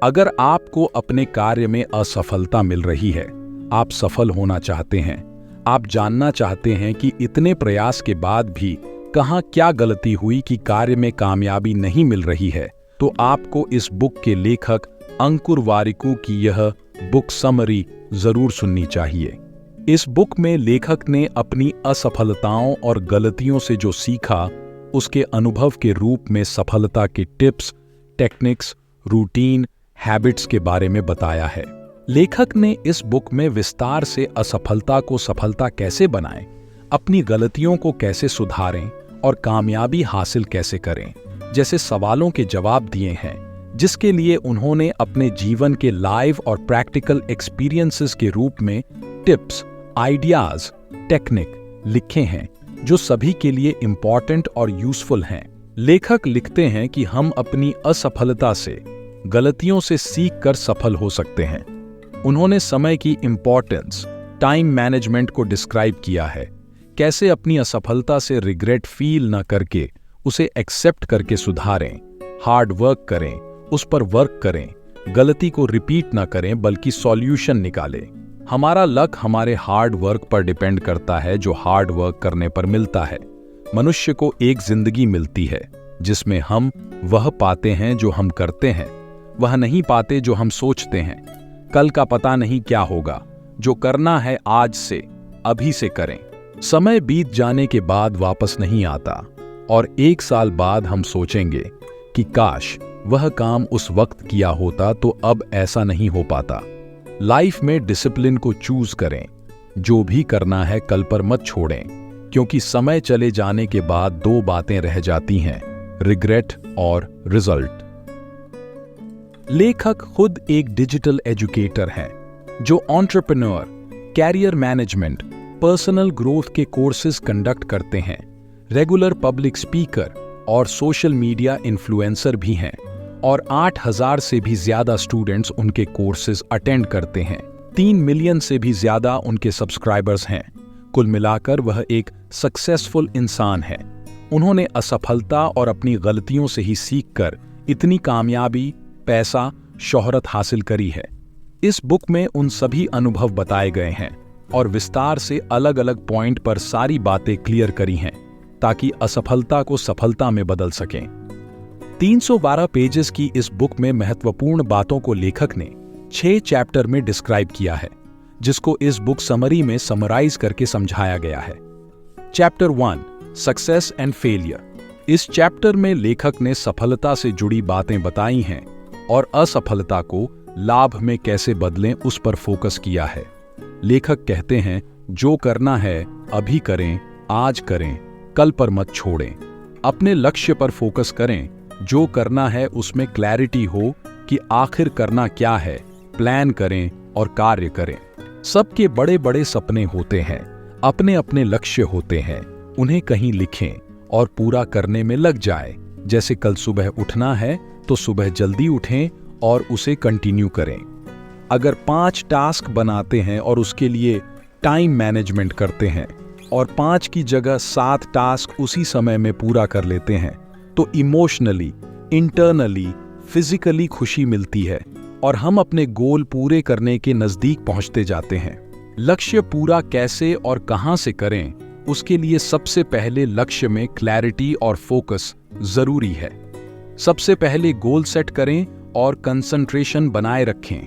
अगर आपको अपने कार्य में असफलता मिल रही है, आप सफल होना चाहते हैं, आप जानना चाहते हैं कि इतने प्रयास के बाद भी कहाँ क्या गलती हुई कि कार्य में कामयाबी नहीं मिल रही है, तो आपको इस बुक के लेखक अंकुर वारिकू की यह बुक समरी जरूर सुननी चाहिए। इस बुक में लेखक ने अपनी असफलताओं और गलतियों से जो सीखा, उसके अनुभव के रूप में सफलता के टिप्स, टेक्निक्स, रूटीन, हैबिट्स के बारे में बताया है। लेखक ने इस बुक में विस्तार से असफलता को सफलता कैसे बनाएं, अपनी गलतियों को कैसे सुधारें और कामयाबी हासिल कैसे करें जैसे सवालों के जवाब दिए हैं, जिसके लिए उन्होंने अपने जीवन के लाइव और प्रैक्टिकल एक्सपीरियंसेस के रूप में टिप्स, आइडियाज, टेक्निक लिखे हैं जो सभी के लिए इंपॉर्टेंट और यूजफुल हैं। लेखक लिखते हैं कि हम अपनी असफलता से, गलतियों से सीख कर सफल हो सकते हैं। उन्होंने समय की इंपॉर्टेंस, टाइम मैनेजमेंट को डिस्क्राइब किया है, कैसे अपनी असफलता से रिग्रेट फील न करके उसे एक्सेप्ट करके सुधारें, हार्ड वर्क करें, उस पर वर्क करें, गलती को रिपीट न करें बल्कि सॉल्यूशन निकालें। हमारा लक हमारे हार्ड वर्क पर डिपेंड करता है जो हार्ड वर्क करने पर मिलता है। मनुष्य को एक जिंदगी मिलती है जिसमें हम वह पाते हैं जो हम करते हैं, वह नहीं पाते जो हम सोचते हैं। कल का पता नहीं क्या होगा, जो करना है आज से, अभी से करें। समय बीत जाने के बाद वापस नहीं आता और 1 साल बाद हम सोचेंगे कि काश वह काम उस वक्त किया होता तो अब ऐसा नहीं हो पाता। लाइफ में डिसिप्लिन को चूज करें, जो भी करना है कल पर मत छोड़ें, क्योंकि समय चले जाने के बाद 2 बातें रह जाती हैं, रिग्रेट और रिजल्ट। लेखक खुद एक डिजिटल एजुकेटर हैं जो entrepreneur, career management, personal growth के कोर्सेज कंडक्ट करते हैं, रेगुलर पब्लिक स्पीकर और सोशल मीडिया इन्फ्लुएंसर भी हैं और 8000 से भी ज्यादा स्टूडेंट्स उनके कोर्सेज अटेंड करते हैं। 3 मिलियन से भी ज्यादा उनके सब्सक्राइबर्स हैं। कुल मिलाकर वह एक सक्सेसफुल इंसान है। उन्होंने असफलता और अपनी गलतियों से ही सीखकर इतनी कामयाबी, पैसा, शोहरत हासिल करी है। इस बुक में उन सभी अनुभव बताए गए हैं और विस्तार से अलग अलग पॉइंट पर सारी बातें क्लियर करी हैं ताकि असफलता को सफलता में बदल सकें। 312 पेजेस की इस बुक में महत्वपूर्ण बातों को लेखक ने 6 चैप्टर में डिस्क्राइब किया है, जिसको इस बुक समरी में समराइज करके समझाया गया है। Chapter 1, success and failure. इस चैप्टर में लेखक ने सफलता से जुड़ी बातें बताई हैं और असफलता को लाभ में कैसे बदलें उस पर फोकस किया है। लेखक कहते हैं, जो करना है अभी करें, आज करें, कल पर मत छोड़ें। अपने लक्ष्य पर फोकस करें, जो करना है उसमें क्लैरिटी हो कि आखिर करना क्या है, प्लान करें और कार्य करें। सबके बड़े बड़े सपने होते हैं, अपने अपने लक्ष्य होते हैं, उन्हें कहीं लिखें और पूरा करने में लग जाए। जैसे कल सुबह उठना है तो सुबह जल्दी उठें और उसे कंटिन्यू करें। अगर 5 टास्क बनाते हैं और उसके लिए टाइम मैनेजमेंट करते हैं और 5 की जगह 7 टास्क उसी समय में पूरा कर लेते हैं तो इमोशनली, इंटरनली, फिजिकली खुशी मिलती है और हम अपने गोल पूरे करने के नजदीक पहुंचते जाते हैं। लक्ष्य पूरा कैसे और कहां से करें, उसके लिए सबसे पहले लक्ष्य में क्लैरिटी और फोकस जरूरी है। सबसे पहले गोल सेट करें और कंसंट्रेशन बनाए रखें,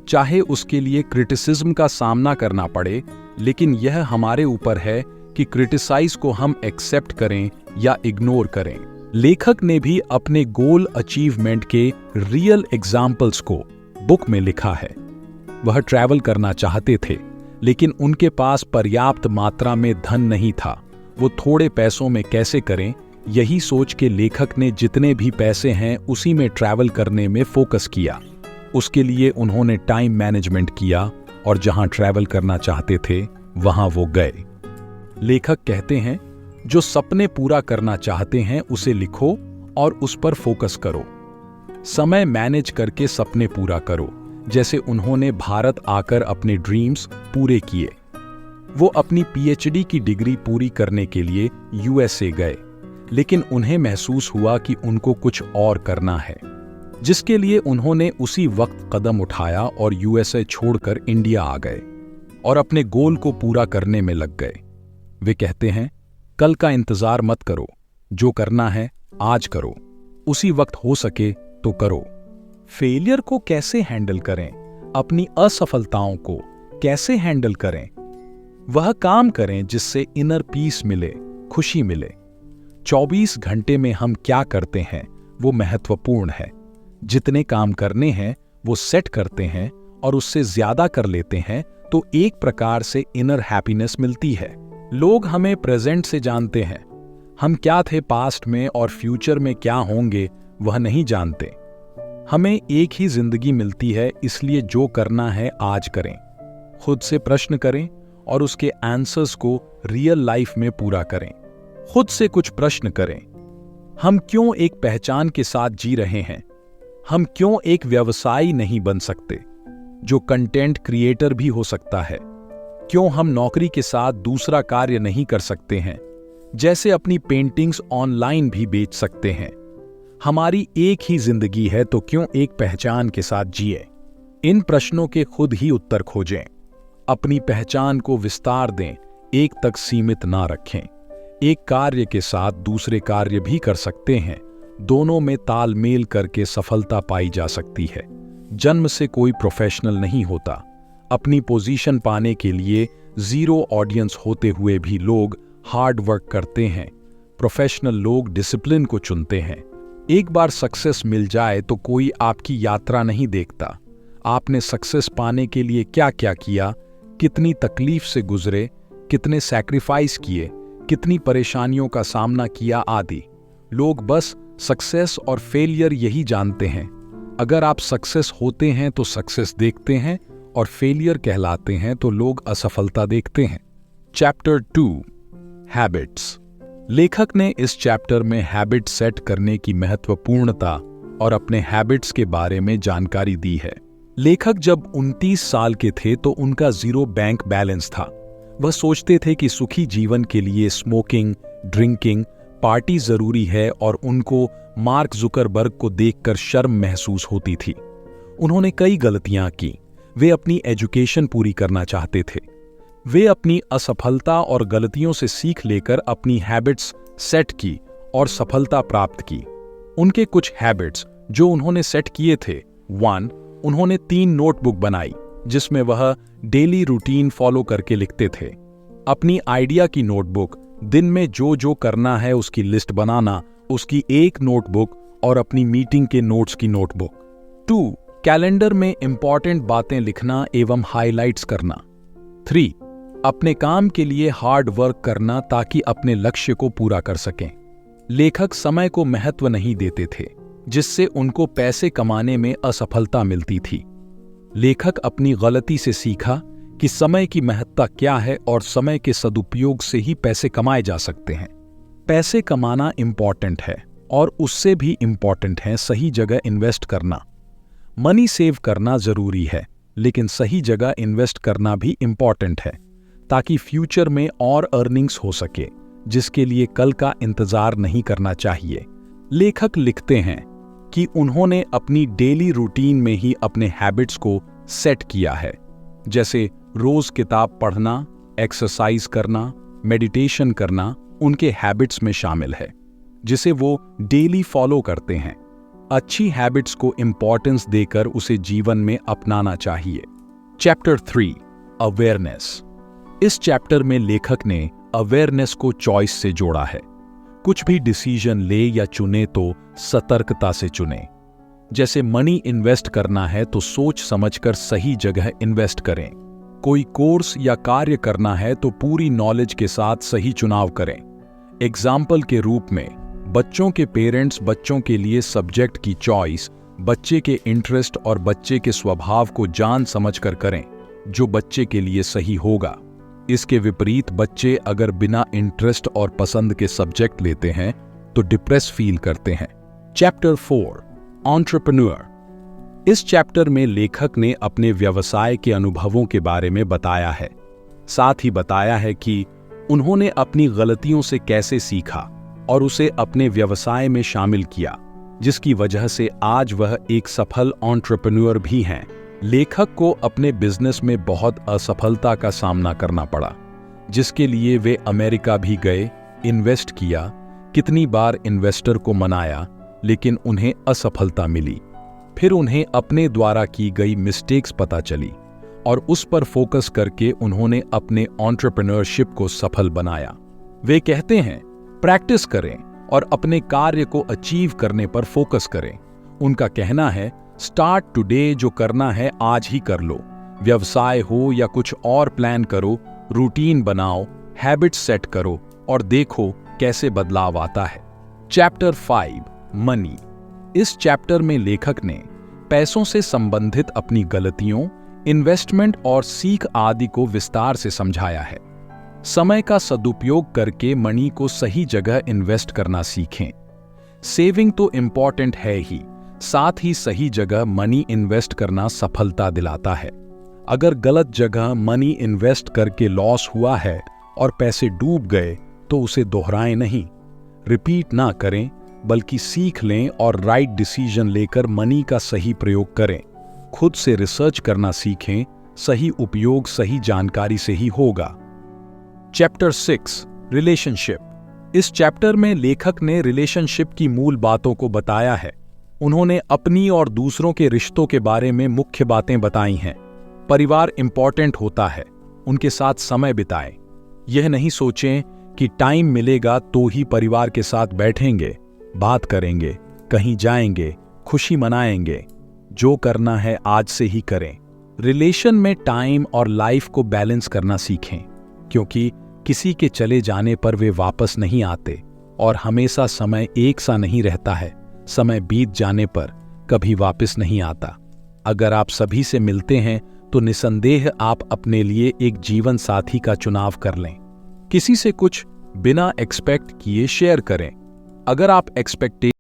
चाहे उसके लिए क्रिटिसिज्म का सामना करना पड़े, लेकिन यह हमारे ऊपर है कि क्रिटिसाइज को हम एक्सेप्ट करें या इग्नोर करें। लेखक ने भी अपने गोल अचीवमेंट के रियल एग्जाम्पल्स को बुक में लिखा है। वह ट्रैवल करना चाहते थे, लेकिन उनके पास पर्याप्त मात्रा में धन नहीं था। वो थोड़े पैसों में कैसे करें, यही सोच के लेखक ने जितने भी पैसे हैं उसी में ट्रैवल करने में फोकस किया। उसके लिए उन्होंने टाइम मैनेजमेंट किया और जहां ट्रैवल करना चाहते थे वहां वो गए। लेखक कहते हैं, जो सपने पूरा करना चाहते हैं उसे लिखो और उस पर फोकस करो। समय मैनेज करके सपने पूरा करो, जैसे उन्होंने भारत आकर अपने ड्रीम्स पूरे किए। वो अपनी पीएचडी की डिग्री पूरी करने के लिए यूएसए गए, लेकिन उन्हें महसूस हुआ कि उनको कुछ और करना है। जिसके लिए उन्होंने उसी वक्त कदम उठाया और यूएसए छोड़कर इंडिया आ गए और अपने गोल को पूरा करने में लग गए। वे कहते हैं, कल का इंतजार मत करो, जो करना है आज करो, उसी वक्त हो सके तो करो। फेलियर को कैसे हैंडल करें, अपनी असफलताओं को कैसे हैंडल करें? वह काम करें जिससे इनर पीस मिले, खुशी मिले। 24 घंटे में हम क्या करते हैं वो महत्वपूर्ण है। जितने काम करने हैं वो सेट करते हैं और उससे ज्यादा कर लेते हैं तो एक प्रकार से इनर हैप्पीनेस मिलती है। लोग हमें प्रेजेंट से जानते हैं, हम क्या थे पास्ट में और फ्यूचर में क्या होंगे वह नहीं जानते। हमें एक ही जिंदगी मिलती है, इसलिए जो करना है आज करें। खुद से प्रश्न करें और उसके आंसर्स को रियल लाइफ में पूरा करें। खुद से कुछ प्रश्न करें, हम क्यों एक पहचान के साथ जी रहे हैं? हम क्यों एक व्यवसायी नहीं बन सकते जो कंटेंट क्रिएटर भी हो सकता है? क्यों हम नौकरी के साथ दूसरा कार्य नहीं कर सकते हैं? जैसे अपनी पेंटिंग्स ऑनलाइन भी बेच सकते हैं। हमारी एक ही जिंदगी है तो क्यों एक पहचान के साथ जिए? इन प्रश्नों के खुद ही उत्तर खोजें। अपनी पहचान को विस्तार दें, एक तक सीमित ना रखें। एक कार्य के साथ दूसरे कार्य भी कर सकते हैं। दोनों में तालमेल करके सफलता पाई जा सकती है। जन्म से कोई प्रोफेशनल नहीं होता। अपनी पोजीशन पाने के लिए जीरो ऑडियंस होते हुए भी लोग हार्ड वर्क करते हैं। प्रोफेशनल लोग डिसिप्लिन को चुनते हैं। एक बार सक्सेस मिल जाए तो कोई आपकी यात्रा नहीं देखता। आपने सक्सेस पाने के लिए क्या क्या किया, कितनी तकलीफ से गुजरे, कितने सैक्रिफाइस किए, कितनी परेशानियों का सामना किया आदि। लोग बस सक्सेस और फेलियर यही जानते हैं। अगर आप सक्सेस होते हैं तो सक्सेस देखते हैं और फेलियर कहलाते हैं तो लोग असफलता देखते हैं। Chapter 2 habits. लेखक ने इस चैप्टर में हैबिट सेट करने की महत्वपूर्णता और अपने हैबिट्स के बारे में जानकारी दी है। लेखक जब 29 साल के थे तो उनका 0 बैंक बैलेंस था। वह सोचते थे कि सुखी जीवन के लिए स्मोकिंग, ड्रिंकिंग, पार्टी जरूरी है और उनको मार्क जुकरबर्ग को देखकर शर्म महसूस होती थी। उन्होंने कई गलतियां की। वे अपनी एजुकेशन पूरी करना चाहते थे। वे अपनी असफलता और गलतियों से सीख लेकर अपनी हैबिट्स सेट की और सफलता प्राप्त की। उनके कुछ हैबिट्स जो उन्होंने सेट किए थे। 1. उन्होंने 3 नोटबुक बनाई जिसमें वह डेली रूटीन फॉलो करके लिखते थे। अपनी आइडिया की नोटबुक, दिन में जो जो करना है उसकी लिस्ट बनाना, उसकी एक नोटबुक और अपनी मीटिंग के नोट्स की नोटबुक। 2. कैलेंडर में इंपॉर्टेंट बातें लिखना एवं हाइलाइट्स करना। 3. अपने काम के लिए हार्ड वर्क करना ताकि अपने लक्ष्य को पूरा कर सकें। लेखक समय को महत्व नहीं देते थे, जिससे उनको पैसे कमाने में असफलता मिलती थी। लेखक अपनी गलती से सीखा कि समय की महत्ता क्या है और समय के सदुपयोग से ही पैसे कमाए जा सकते हैं। पैसे कमाना इंपॉर्टेंट है और उससे भी इंपॉर्टेंट है सही जगह इन्वेस्ट करना। मनी सेव करना जरूरी है, लेकिन सही जगह इन्वेस्ट करना भी इंपॉर्टेंट है ताकि फ्यूचर में और अर्निंग्स हो सके, जिसके लिए कल का इंतजार नहीं करना चाहिए। लेखक लिखते हैं कि उन्होंने अपनी डेली रूटीन में ही अपने हैबिट्स को सेट किया है, जैसे रोज किताब पढ़ना, एक्सरसाइज करना, मेडिटेशन करना उनके हैबिट्स में शामिल है, जिसे वो डेली फॉलो करते हैं। अच्छी हैबिट्स को इंपॉर्टेंस देकर उसे जीवन में अपनाना चाहिए। Chapter 3 awareness. इस चैप्टर में लेखक ने अवेयरनेस को चॉइस से जोड़ा है। कुछ भी डिसीजन ले या चुने तो सतर्कता से चुने। जैसे मनी इन्वेस्ट करना है तो सोच समझकर सही जगह इन्वेस्ट करें। कोई कोर्स या कार्य करना है तो पूरी नॉलेज के साथ सही चुनाव करें। एग्जाम्पल के रूप में बच्चों के पेरेंट्स बच्चों के लिए सब्जेक्ट की चॉइस बच्चे के इंटरेस्ट और बच्चे के स्वभाव को जान समझकर करें, जो बच्चे के लिए सही होगा। इसके विपरीत बच्चे अगर बिना इंटरेस्ट और पसंद के सब्जेक्ट लेते हैं तो डिप्रेस फील करते हैं। Chapter 4 entrepreneur. इस चैप्टर में लेखक ने अपने व्यवसाय के अनुभवों के बारे में बताया है। साथ ही बताया है कि उन्होंने अपनी गलतियों से कैसे सीखा और उसे अपने व्यवसाय में शामिल किया। जिसकी वजह से आज वह एक सफल एंटरप्रेन्योर भी हैं। लेखक को अपने बिजनेस में बहुत असफलता का सामना करना पड़ा, जिसके लिए वे अमेरिका भी गए, इन्वेस्ट किया, कितनी बार इन्वेस्टर को मनाया, लेकिन उन्हें असफलता मिली। फिर उन्हें अपने द्वारा की गई मिस्टेक्स पता चली और उस पर फोकस करके उन्होंने अपने एंटरप्रेन्योरशिप को सफल बनाया। वे कहते हैं, प्रैक्टिस करें और अपने कार्य को अचीव करने पर फोकस करें। उनका कहना है, स्टार्ट टुडे, जो करना है आज ही कर लो। व्यवसाय हो या कुछ और प्लान करो, रूटीन बनाओ, हैबिट सेट करो और देखो कैसे बदलाव आता है। Chapter 5 money. इस चैप्टर में लेखक ने पैसों से संबंधित अपनी गलतियों, इन्वेस्टमेंट और सीख आदि को विस्तार से समझाया है। समय का सदुपयोग करके मनी को सही जगह इन्वेस्ट करना सीखें। सेविंग तो इंपॉर्टेंट है ही, साथ ही सही जगह मनी इन्वेस्ट करना सफलता दिलाता है। अगर गलत जगह मनी इन्वेस्ट करके लॉस हुआ है और पैसे डूब गए तो उसे दोहराएं नहीं, रिपीट ना करें, बल्कि सीख लें और राइट डिसीजन लेकर मनी का सही प्रयोग करें। खुद से रिसर्च करना सीखें, सही उपयोग सही जानकारी से ही होगा। Chapter 6 relationship. इस चैप्टर में लेखक ने रिलेशनशिप की मूल बातों को बताया है। उन्होंने अपनी और दूसरों के रिश्तों के बारे में मुख्य बातें बताई हैं। परिवार इंपॉर्टेंट होता है, उनके साथ समय बिताएं। यह नहीं सोचें कि टाइम मिलेगा तो ही परिवार के साथ बैठेंगे, बात करेंगे, कहीं जाएंगे, खुशी मनाएंगे। जो करना है आज से ही करें। रिलेशन में टाइम और लाइफ को बैलेंस करना सीखें, क्योंकि किसी के चले जाने पर वे वापस नहीं आते और हमेशा समय एक सा नहीं रहता है। समय बीत जाने पर कभी वापस नहीं आता। अगर आप सभी से मिलते हैं तो निसंदेह आप अपने लिए एक जीवन साथी का चुनाव कर लें। किसी से कुछ बिना एक्सपेक्ट किए शेयर करें। अगर आप एक्सपेक्टेशन